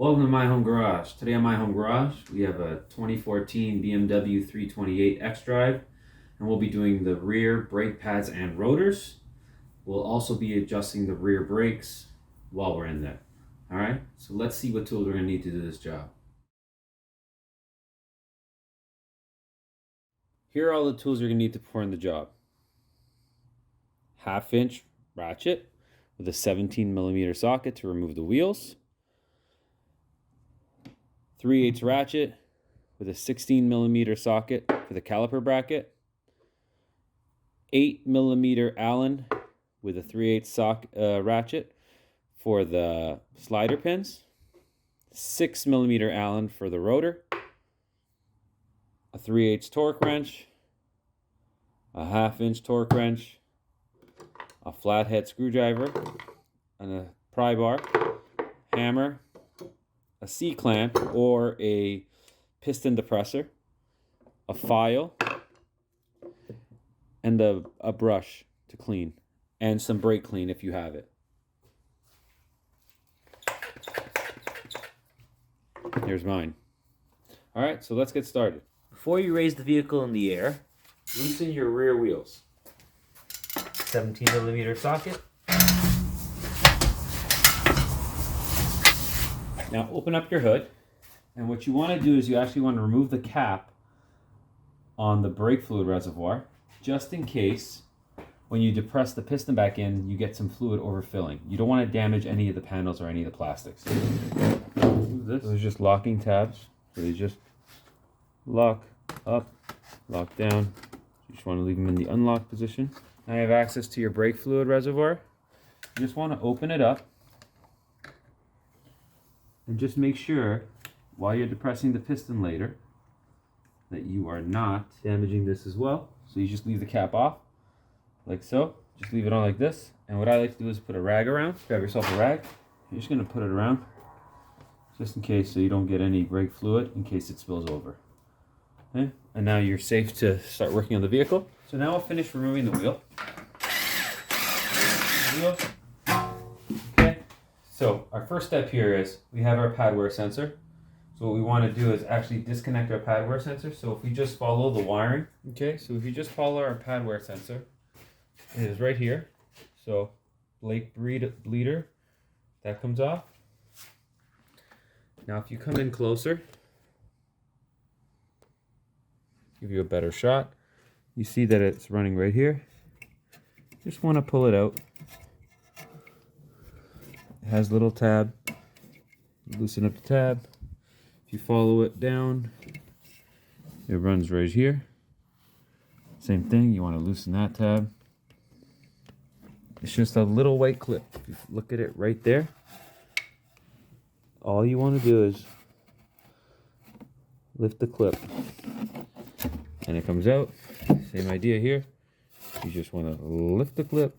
Welcome to My Home Garage. Today on My Home Garage, we have a 2014 BMW 328 xDrive, and we'll be doing the rear brake pads and rotors. We'll also be adjusting the rear brakes while we're in there. All right, so let's see what tools we're gonna need to do this job. Here are all the tools you're gonna need to perform the job. 1/2-inch ratchet with a 17mm socket to remove the wheels. 3/8 ratchet with a 16mm socket for the caliper bracket. 8mm Allen with a 3/8 ratchet for the slider pins. 6mm Allen for the rotor. A 3/8 torque wrench. A 1/2-inch torque wrench. A flathead screwdriver. And a pry bar. Hammer. A C-clamp or a piston depressor, a file, and a brush to clean, and some brake clean if you have it. Here's mine. All right, so let's get started. Before you raise the vehicle in the air, Loosen your rear wheels. 17mm socket. Now open up your hood, and what you want to do is you actually want to remove the cap on the brake fluid reservoir, just in case when you depress the piston back in, you get some fluid overfilling. You don't want to damage any of the panels or any of the plastics. Those are just locking tabs, so they just lock up, lock down. You just want to leave them in the unlock position. Now you have access to your brake fluid reservoir. You just want to open it up. And just make sure, while you're depressing the piston later, that you are not damaging this as well. So you just leave the cap off, like so. Just leave it on like this. And what I like to do is put a rag around. Grab yourself a rag. You're just going to put it around, just in case, so you don't get any brake fluid in case it spills over. Okay? And now you're safe to start working on the vehicle. So now I'll finish removing the wheel. So our first step here is we have our pad wear sensor. So what we want to do is actually disconnect our pad wear sensor. So if we just follow the wiring, okay, so if you just follow our pad wear sensor, it is right here. So Blake bleeder, that comes off. Now if you come in closer, give you a better shot, you see that it's running right here. Just want to pull it out. It has a little tab. Loosen up the tab. If you follow it down, it runs right here. Same thing, you want to loosen that tab. It's just a little white clip. If you look at it right there, all you want to do is lift the clip and it comes out. Same idea here. You just want to lift the clip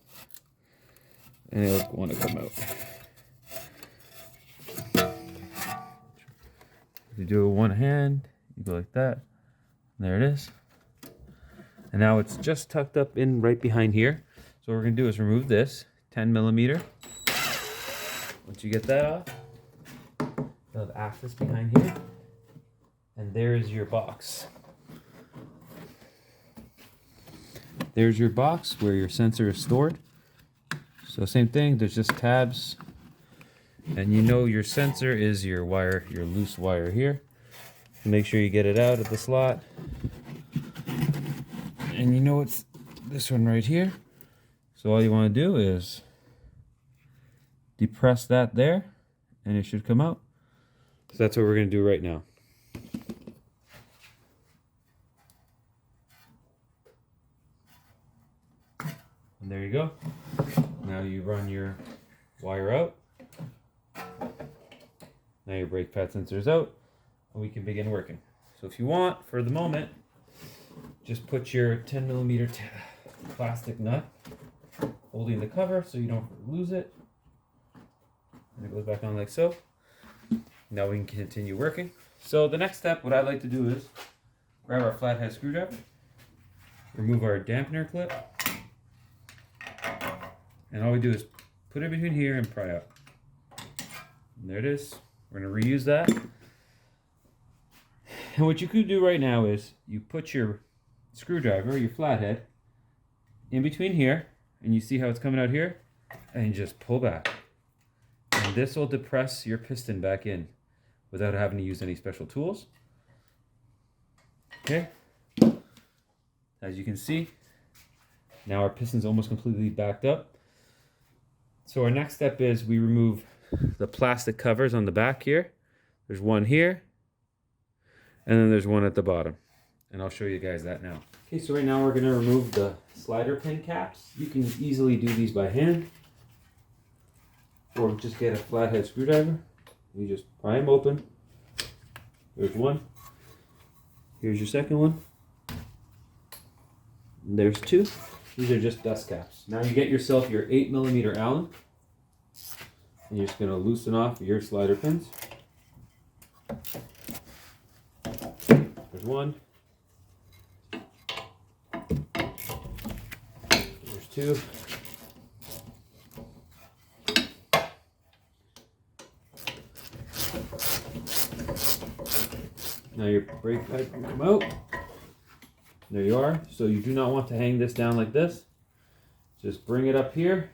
and it'll want to come out. If you do it with one hand, you go like that. There it is. And now it's just tucked up in right behind here. So what we're going to do is remove this 10mm. Once you get that off, you'll have access behind here. And there's your box. There's your box where your sensor is stored. So same thing, there's just tabs. And you know your sensor is your wire, your loose wire here. Make sure you get it out of the slot. And you know it's this one right here. So all you want to do is depress that there and it should come out. So that's what we're going to do right now. And there you go. Now you run your wire out. Now your brake pad sensor is out, and we can begin working. So if you want, for the moment, just put your 10mm plastic nut holding the cover so you don't lose it. And it goes back on like so. Now we can continue working. So the next step, what I like to do is grab our flathead screwdriver, remove our dampener clip, and all we do is put it between here and pry out. And there it is. We're going to reuse that. And what you could do right now is you put your screwdriver, your flathead, in between here, and you see how it's coming out here, and you just pull back. And this will depress your piston back in without having to use any special tools. Okay, as you can see, now our piston's almost completely backed up. So our next step is we remove the plastic covers on the back here. There's one here, and then there's one at the bottom. And I'll show you guys that now. Okay, so right now we're gonna remove the slider pin caps. You can easily do these by hand, or just get a flathead screwdriver. You just pry them open. There's one. Here's your second one. And there's two. These are just dust caps. Now you get yourself your 8mm Allen. And you're just gonna loosen off your slider pins. There's one. There's two. Now your brake pad can come out. There you are. So you do not want to hang this down like this. Just bring it up here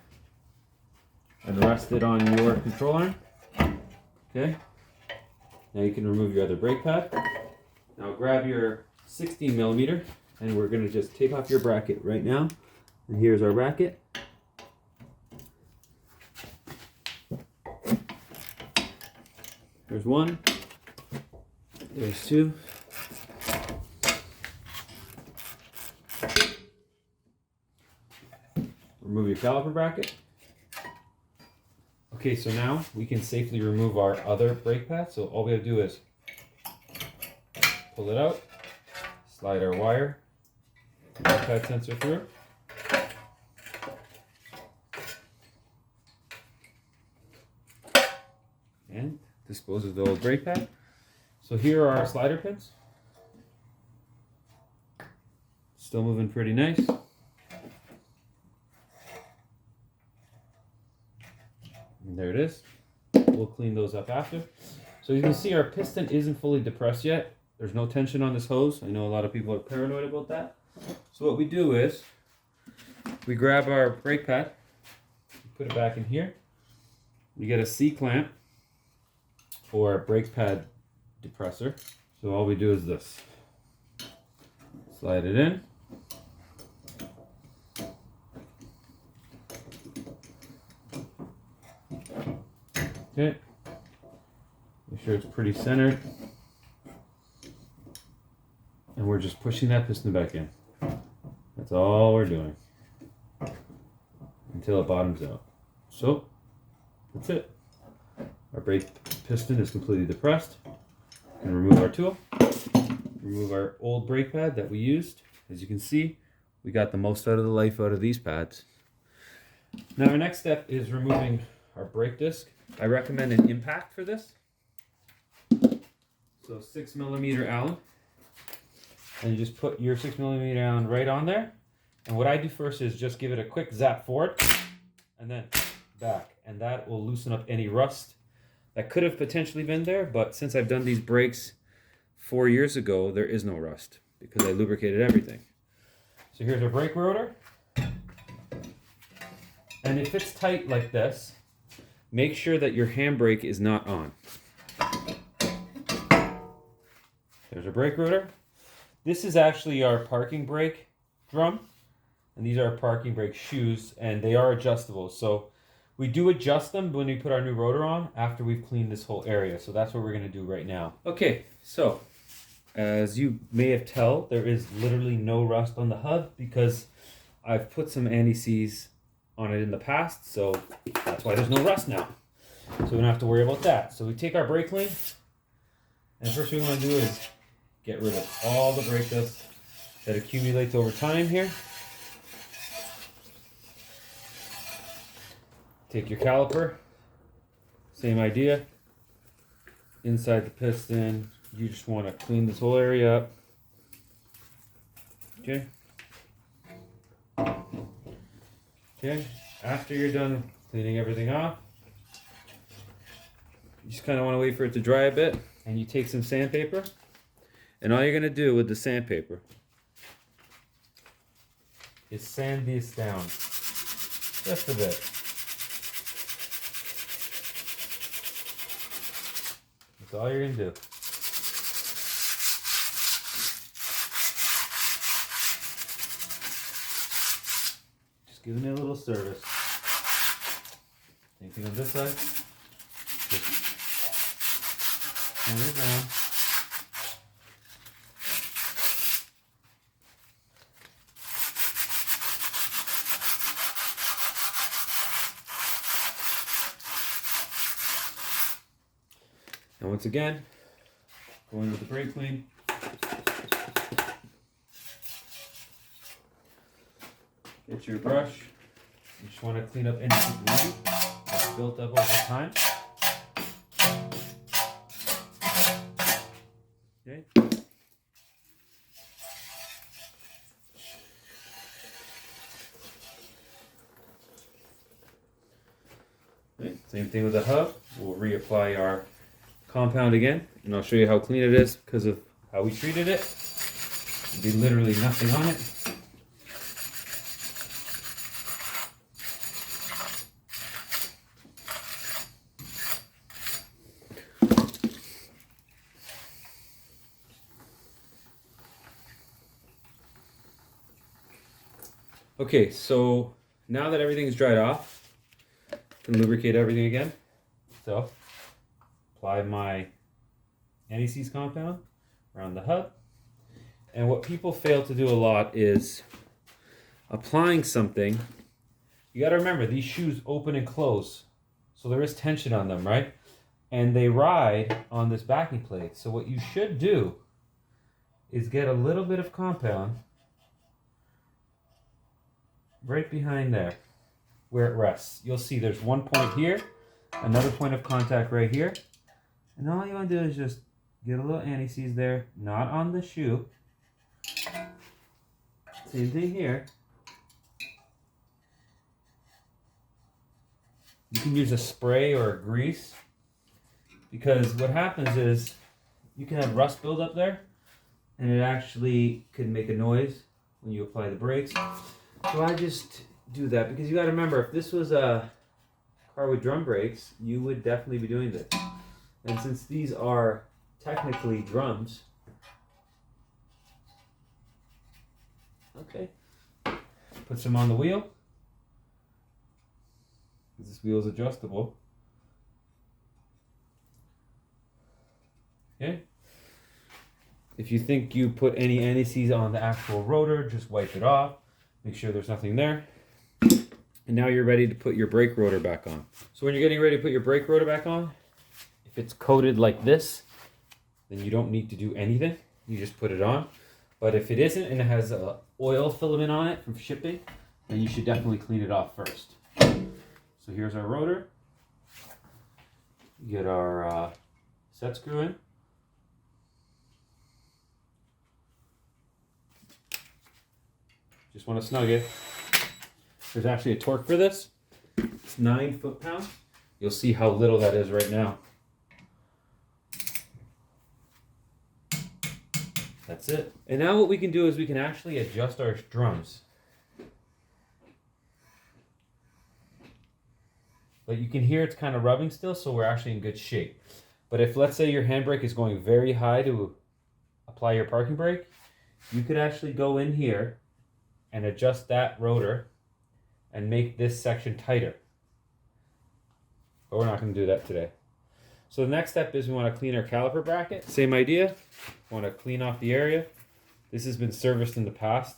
and rest it on your control arm. Okay. Now you can remove your other brake pad. Now grab your 16mm and we're going to just take off your bracket right now. And here's our bracket. There's one. There's two. Remove your caliper bracket. Okay, so now we can safely remove our other brake pad. So all we have to do is pull it out, slide our wire, brake pad sensor through. And dispose of the old brake pad. So here are our slider pins. Still moving pretty nice. And there it is. We'll clean those up after. So you can see our piston isn't fully depressed yet. There's no tension on this hose. I know a lot of people are paranoid about that. So what we do is we grab our brake pad, put it back in here. You get a C-clamp for a brake pad depressor. So all we do is this. Slide it in. Okay. Make sure it's pretty centered. And we're just pushing that piston back in. That's all we're doing. Until it bottoms out. So, that's it. Our brake piston is completely depressed. And remove our tool. Remove our old brake pad that we used. As you can see, we got the most out of the life out of these pads. Now our next step is removing our brake disc. I recommend an impact for this. So 6mm Allen. And you just put your 6mm Allen right on there. And what I do first is just give it a quick zap forward and then back. And that will loosen up any rust that could have potentially been there. But since I've done these brakes 4 years ago, there is no rust because I lubricated everything. So here's our brake rotor. And it fits tight like this. Make sure that your handbrake is not on. There's our brake rotor. This is actually our parking brake drum. And these are our parking brake shoes, and they are adjustable. So we do adjust them when we put our new rotor on after we've cleaned this whole area. So that's what we're gonna do right now. Okay, so as you may have told, there is literally no rust on the hub because I've put some anti-seize on it in the past, so that's why there's no rust now. So we don't have to worry about that. So we take our brake clean, and first thing we want to do is get rid of all the brake dust that accumulates over time here. Take your caliper, same idea. Inside the piston, you just want to clean this whole area up. Okay. Okay, after you're done cleaning everything off, You just kind of want to wait for it to dry a bit, and you take some sandpaper, and all you're going to do with the sandpaper is sand this down just a bit. That's all you're going to do. Just giving it a little service. Same thing on this side. Just sand it down. And once again, go in with the brake clean. Get your brush. You just want to clean up any debris that's built up over time. Okay. Okay. Same thing with the hub. We'll reapply our compound again, and I'll show you how clean it is because of how we treated it. There'll be literally nothing on it. Okay, so now that everything's dried off, I can lubricate everything again. So, apply my anti-seize compound around the hub. And what people fail to do a lot is applying something. You got to remember, these shoes open and close, so there is tension on them, right? And they ride on this backing plate. So what you should do is get a little bit of compound right behind there where it rests. You'll see there's one point here, another point of contact right here, and all you want to do is just get a little anti-seize there, not on the shoe. Same thing here. You can use a spray or a grease, because what happens is you can have rust build up there, and it actually could make a noise when you apply the brakes. So I just do that, because you got to remember, if this was a car with drum brakes, you would definitely be doing this. And since these are technically drums, okay, put some on the wheel. This wheel is adjustable. Okay. If you think you put any anti-seize on the actual rotor, just wipe it off. Make sure there's nothing there. And now you're ready to put your brake rotor back on. So when you're getting ready to put your brake rotor back on, if it's coated like this, then you don't need to do anything. You just put it on. But if it isn't and it has an oil filament on it from shipping, then you should definitely clean it off first. So here's our rotor. Get our set screw in. Just want to snug it. There's actually a torque for this. It's 9 foot-pounds. You'll see how little that is right now. That's it. And now what we can do is we can actually adjust our drums. But you can hear it's kind of rubbing still, so we're actually in good shape. But if, let's say, your handbrake is going very high to apply your parking brake, you could actually go in here and adjust that rotor and make this section tighter. But we're not going to do that today. So the next step is we want to clean our caliper bracket. Same idea. Want to clean off the area. This has been serviced in the past,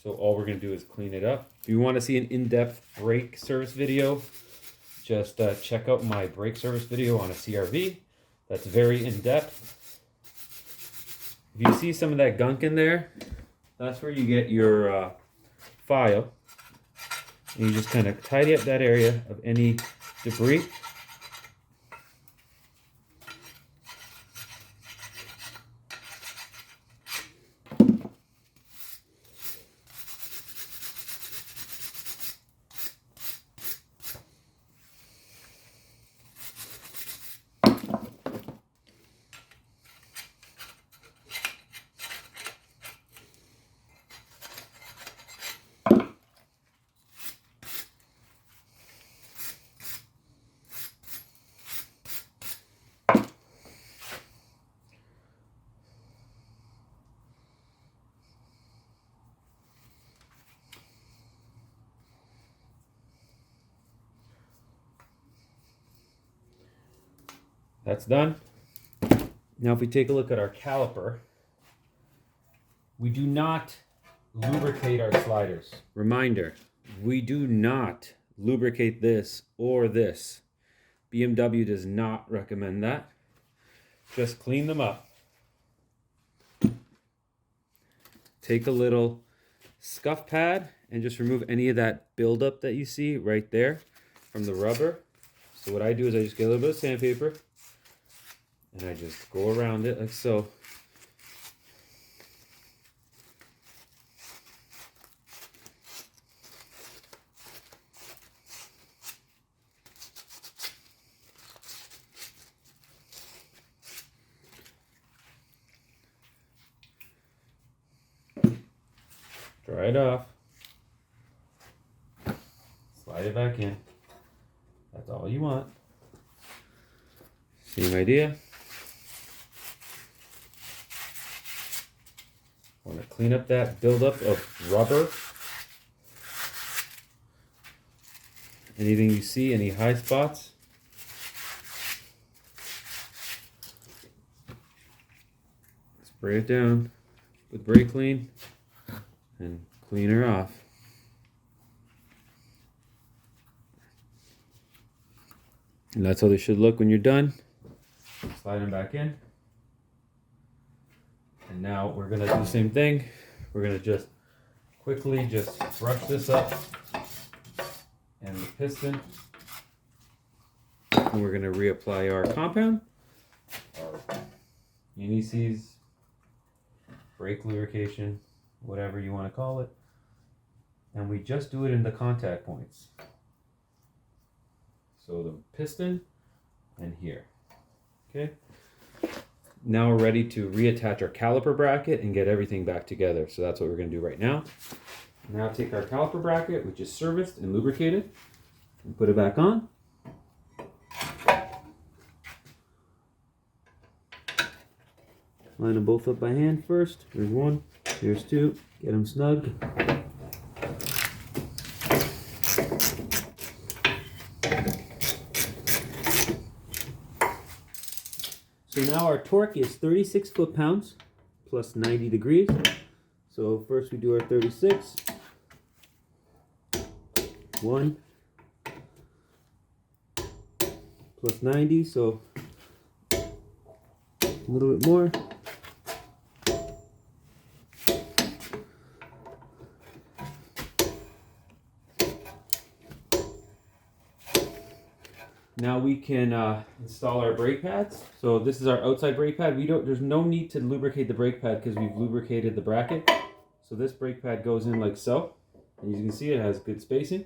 so all we're going to do is clean it up. If you want to see an in-depth brake service video, just check out my brake service video on a CRV. That's very in-depth. If you see some of that gunk in there, that's where you get your file. And you just kind of tidy up that area of any debris. That's done. Now if we take a look at our caliper, we do not lubricate our sliders. Reminder, we do not lubricate this or this. BMW does not recommend that. Just clean them up. Take a little scuff pad and just remove any of that buildup that you see right there from the rubber. So what I do is I just get a little bit of sandpaper and I just go around it like so. Dry it off. Slide it back in. That's all you want. Same idea. Want to clean up that buildup of rubber. Anything you see, any high spots. Spray it down with brake clean and clean her off. And that's how they should look when you're done. Slide them back in. And now we're gonna do the same thing. We're gonna just quickly just brush this up and the piston. And we're gonna reapply our compound, our UniC's, brake lubrication, whatever you want to call it. And we just do it in the contact points. So the piston and here. Okay. Now we're ready to reattach our caliper bracket and get everything back together. So that's what we're going to do right now. Now take our caliper bracket, which is serviced and lubricated, and put it back on. Line them both up by hand first. There's one, there's two. Get them snug. So now our torque is 36 foot-pounds plus 90 degrees. So first we do our 36. 1 plus 90, so a little bit more. Now we can install our brake pads. So this is our outside brake pad. There's no need to lubricate the brake pad because we've lubricated the bracket. So this brake pad goes in like so. And as you can see, it has good spacing.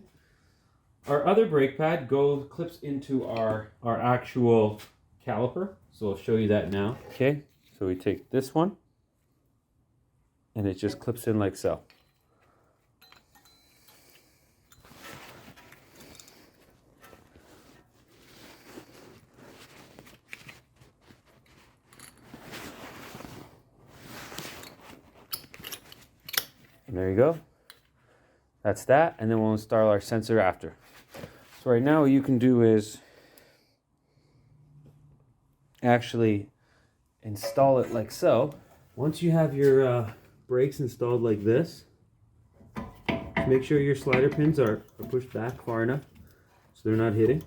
Our other brake pad clips into our actual caliper. So I'll show you that now. Okay, so we take this one and it just clips in like so. And there you go. That's that, and then we'll install our sensor after. So right now what you can do is actually install it like so. Once you have your brakes installed like this, make sure your slider pins are pushed back far enough so they're not hitting.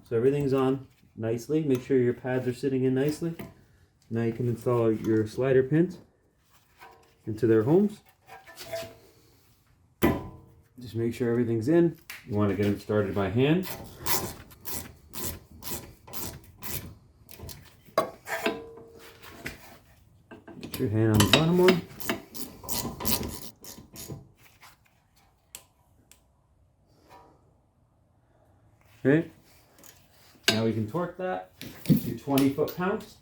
So everything's on nicely. Make sure your pads are sitting in nicely. Now you can install your slider pins into their homes. Just make sure everything's in. You want to get them started by hand. Get your hand on the bottom one. Okay. Now we can torque that to 20 foot-pounds.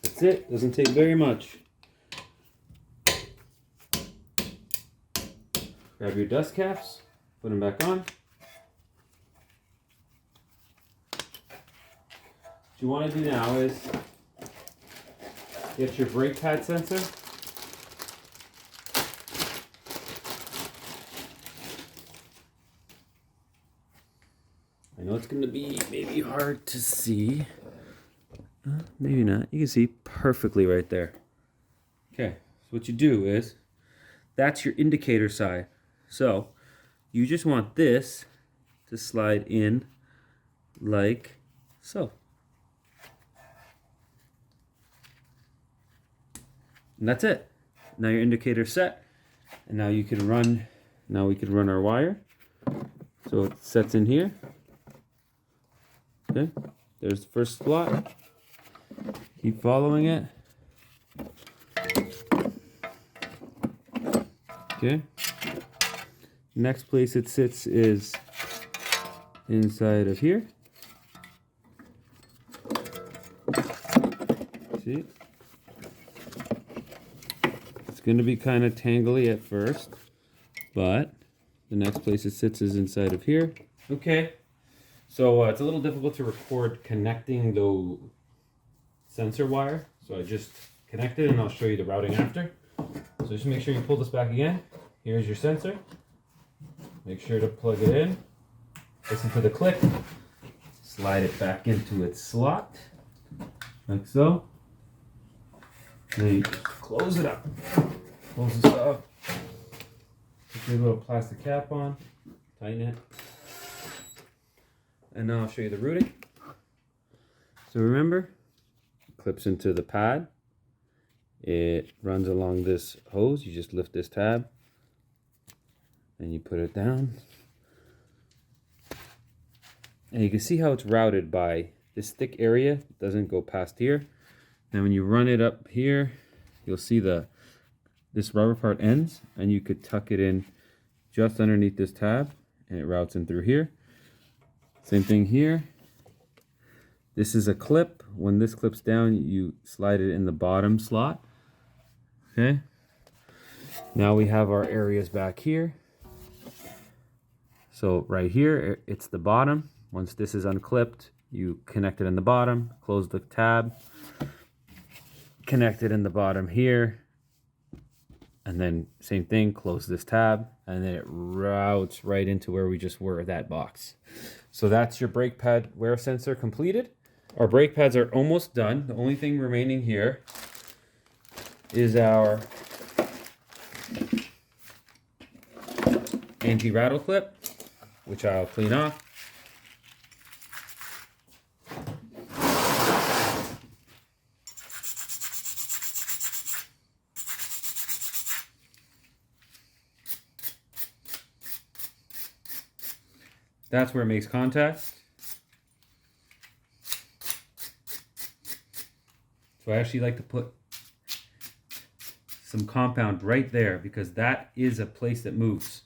That's it. Doesn't take very much. Grab your dust caps, put them back on. What you want to do now is get your brake pad sensor. know it's going to be maybe hard to see. Maybe not. You can see perfectly right there. Okay, so what you do is, that's your indicator side. So you just want this to slide in like so. And that's it. Now your indicator's set. And now you can run, we can run our wire. So it sets in here. Okay, there's the first slot. Keep following it. Okay. Next place it sits is inside of here. See? It's going to be kind of tangly at first, but the next place it sits is inside of here. Okay. So it's a little difficult to record connecting the sensor wire. So I just connected and I'll show you the routing after. So just make sure you pull this back again. Here's your sensor. Make sure to plug it in. Listen for the click. Slide it back into its slot, like so. Then you close it up. Close this up. Put your little plastic cap on. Tighten it. And now I'll show you the routing. So remember, it clips into the pad. It runs along this hose. You just lift this tab and you put it down. And you can see how it's routed by this thick area. It doesn't go past here. And when you run it up here, you'll see this rubber part ends, and you could tuck it in just underneath this tab and it routes in through here. Same thing here. This is a clip. When this clips down, you slide it in the bottom slot. Okay. Now we have our areas back here. So right here, it's the bottom. Once this is unclipped, you connect it in the bottom, close the tab, connect it in the bottom here, and then same thing, close this tab, and then it routes right into where we just were, that box. So that's your brake pad wear sensor completed. Our brake pads are almost done. The only thing remaining here is our anti-rattle clip, which I'll clean off. That's where it makes contact. So I actually like to put some compound right there because that is a place that moves.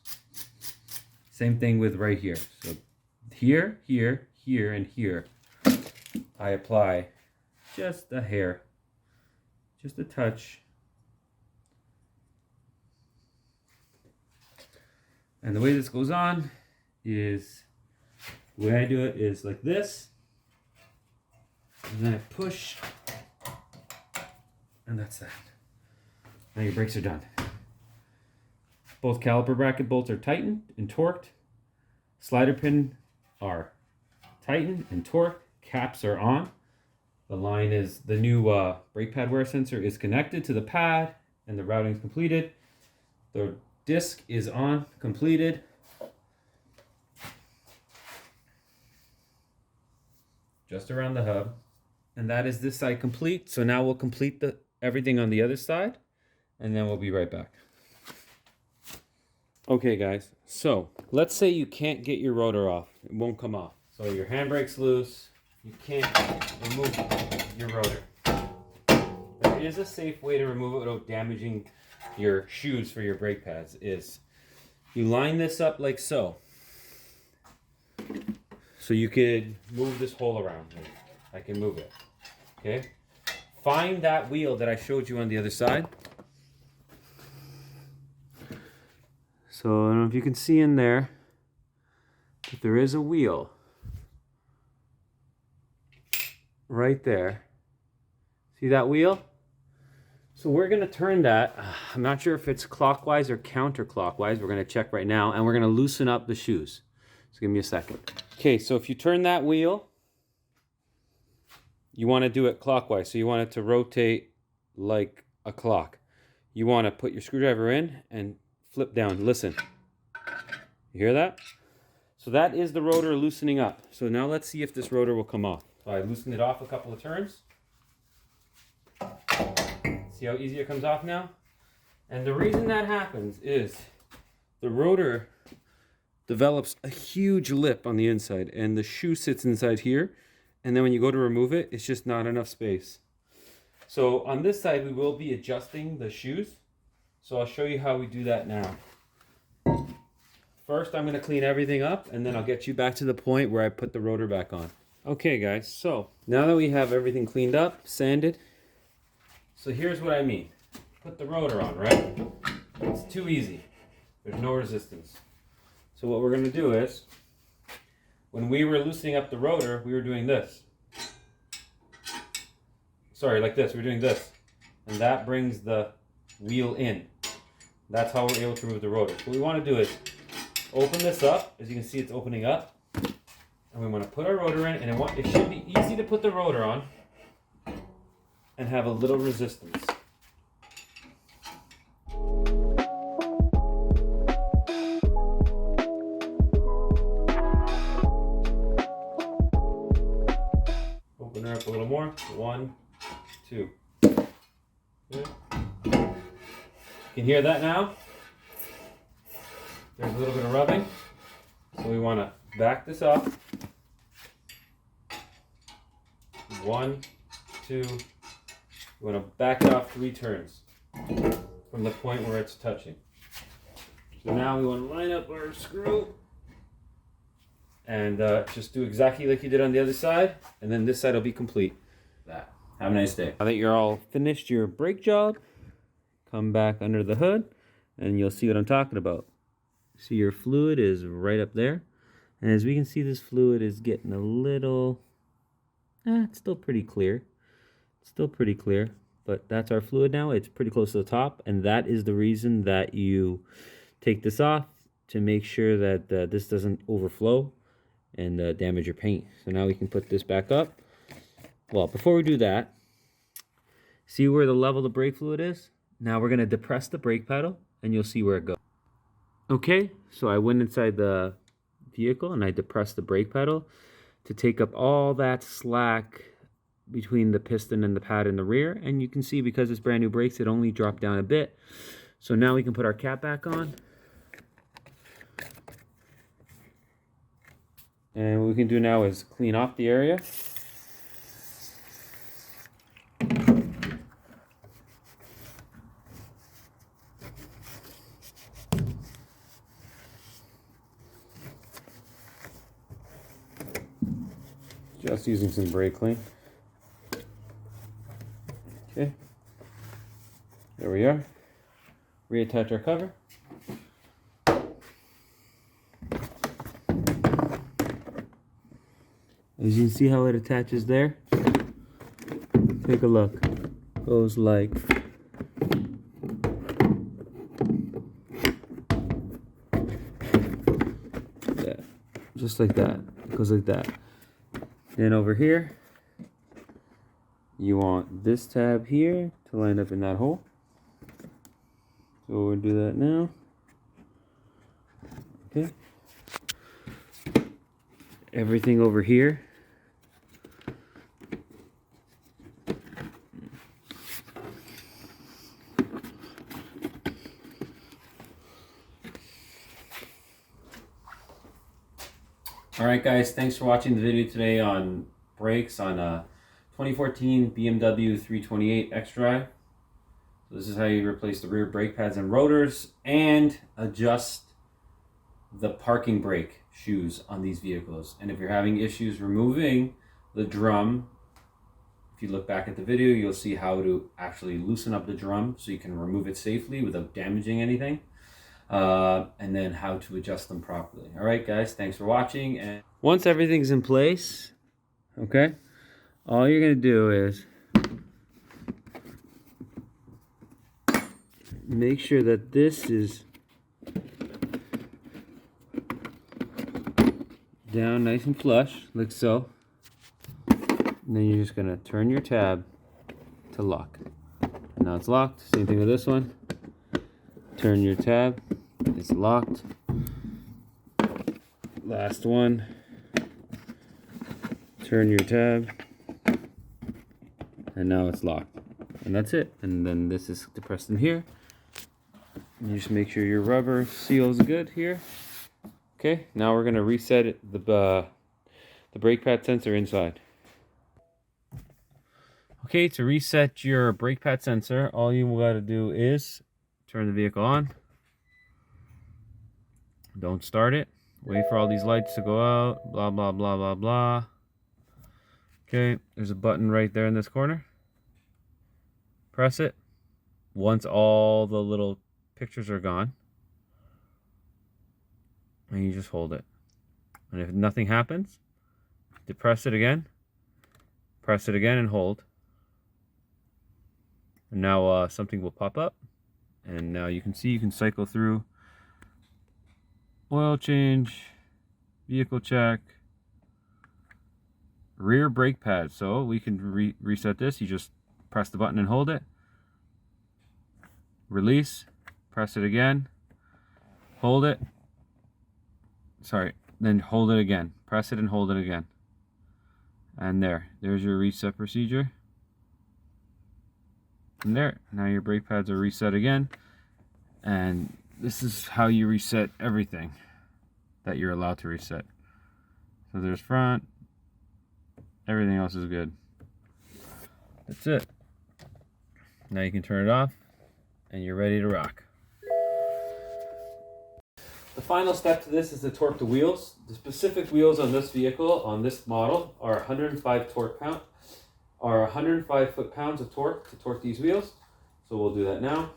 Same thing with right here. So here, here, here, and here, I apply just a hair, just a touch. And the way this goes on is, the way I do it is like this, and then I push, and that's that. Now your brakes are done. Both caliper bracket bolts are tightened and torqued. Slider pin are tightened and torqued. Caps are on. The line is, the new brake pad wear sensor is connected to the pad and the routing is completed. The disc is on, completed. Just around the hub. And that is this side complete. So now we'll complete everything on the other side, and then we'll be right back. Okay guys, so let's say you can't get your rotor off. It won't come off. So your handbrake's loose. You can't remove your rotor. There is a safe way to remove it without damaging your shoes for your brake pads. Is you line this up like so. So you could move this hole around. I can move it. Okay? Find that wheel that I showed you on the other side. So I don't know if you can see in there, but there is a wheel right there. See that wheel? So we're going to turn that. I'm not sure if it's clockwise or counterclockwise. We're going to check right now, and we're going to loosen up the shoes. So give me a second. Okay, so if you turn that wheel, you want to do it clockwise. So you want it to rotate like a clock. You want to put your screwdriver in and flip down. Listen. You hear that? So that is the rotor loosening up. So now let's see if this rotor will come off. So I loosened it off a couple of turns. See how easy it comes off now? And the reason that happens is the rotor develops a huge lip on the inside, and the shoe sits inside here, and then when you go to remove it, it's just not enough space. So on this side, we will be adjusting the shoes. So I'll show you how we do that now. First, I'm going to clean everything up, and then I'll get you back to the point where I put the rotor back on. Okay guys, so now that we have everything cleaned up, sanded, so here's what I mean. Put the rotor on, right? It's too easy. There's no resistance. So what we're going to do is, when we were loosening up the rotor, we were doing this. Sorry, like this. We're doing this. And that brings the wheel in. That's how we're able to remove the rotor. So what we want to do is open this up. As you can see, it's opening up. And we want to put our rotor in. And it should be easy to put the rotor on and have a little resistance. Open her up a little more. 1, 2. Okay. You can hear that now? There's a little bit of rubbing. So we want to back this up. 1, 2. We want to back it off 3 turns from the point where it's touching. So now we want to line up our screw and just do exactly like you did on the other side, and then this side will be complete. That. Have a nice day. Now that you're all finished your brake job, come back under the hood and you'll see what I'm talking about. See, your fluid is right up there, and as we can see, this fluid is getting a little, it's still pretty clear. Still pretty clear, but that's our fluid now. It's pretty close to the top, and that is the reason that you take this off, to make sure that this doesn't overflow and damage your paint. So now we can put this back up. Well, before we do that, see where the level of the brake fluid is? Now we're going to depress the brake pedal, and you'll see where it goes. Okay, so I went inside the vehicle and I depressed the brake pedal to take up all that slack between the piston and the pad in the rear, and you can see, because it's brand new brakes, it only dropped down a bit. So now we can put our cap back on, and what we can do now is clean off the area. Just using some brake clean. Okay, there we are. Reattach our cover. As you can see how it attaches there. Take a look. Goes like that. Just like that. It goes like that. Then over here, you want this tab here to line up in that hole. So we'll do that now. Okay. Everything over here. Alright guys, thanks for watching the video today on brakes on a 2014 BMW 328 X-Drive. So this is how you replace the rear brake pads and rotors and adjust the parking brake shoes on these vehicles. And if you're having issues removing the drum, if you look back at the video, you'll see how to actually loosen up the drum so you can remove it safely without damaging anything. And then how to adjust them properly. All right, guys, thanks for watching. And once everything's in place, okay, all you're gonna do is make sure that this is down nice and flush, like so. And then you're just gonna turn your tab to lock. And now it's locked. Same thing with this one. Turn your tab, it's locked. Last one. Turn your tab, and now it's locked. And that's it. And then this is depressed in here. And you just make sure your rubber seals good here. Okay, now we're gonna reset the brake pad sensor inside. Okay, to reset your brake pad sensor, all you gotta do is turn the vehicle on. Don't start it. Wait for all these lights to go out. Blah, blah, blah, blah, blah. Okay, there's a button right there in this corner. Press it. Once all the little pictures are gone, and you just hold it. And if nothing happens, depress it again, press it again, and hold. And now something will pop up, and now you can see you can cycle through oil change, vehicle check, rear brake pad. So we can reset this. You just press the button and hold it. Release, press it again, hold it. Sorry, then hold it again. Press it and hold it again. And there's your reset procedure. And there, now your brake pads are reset again. And this is how you reset everything that you're allowed to reset. So there's front, everything else is good. That's it. Now you can turn it off and you're ready to rock. The final step to this is to torque the wheels. The specific wheels on this vehicle, on this model, are 105 foot-pounds of torque to torque these wheels. So we'll do that now.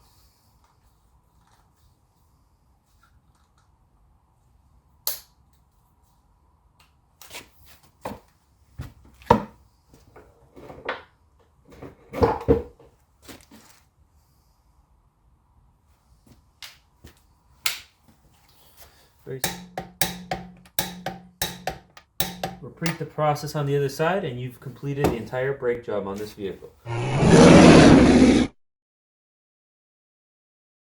Repeat the process on the other side, and you've completed the entire brake job on this vehicle.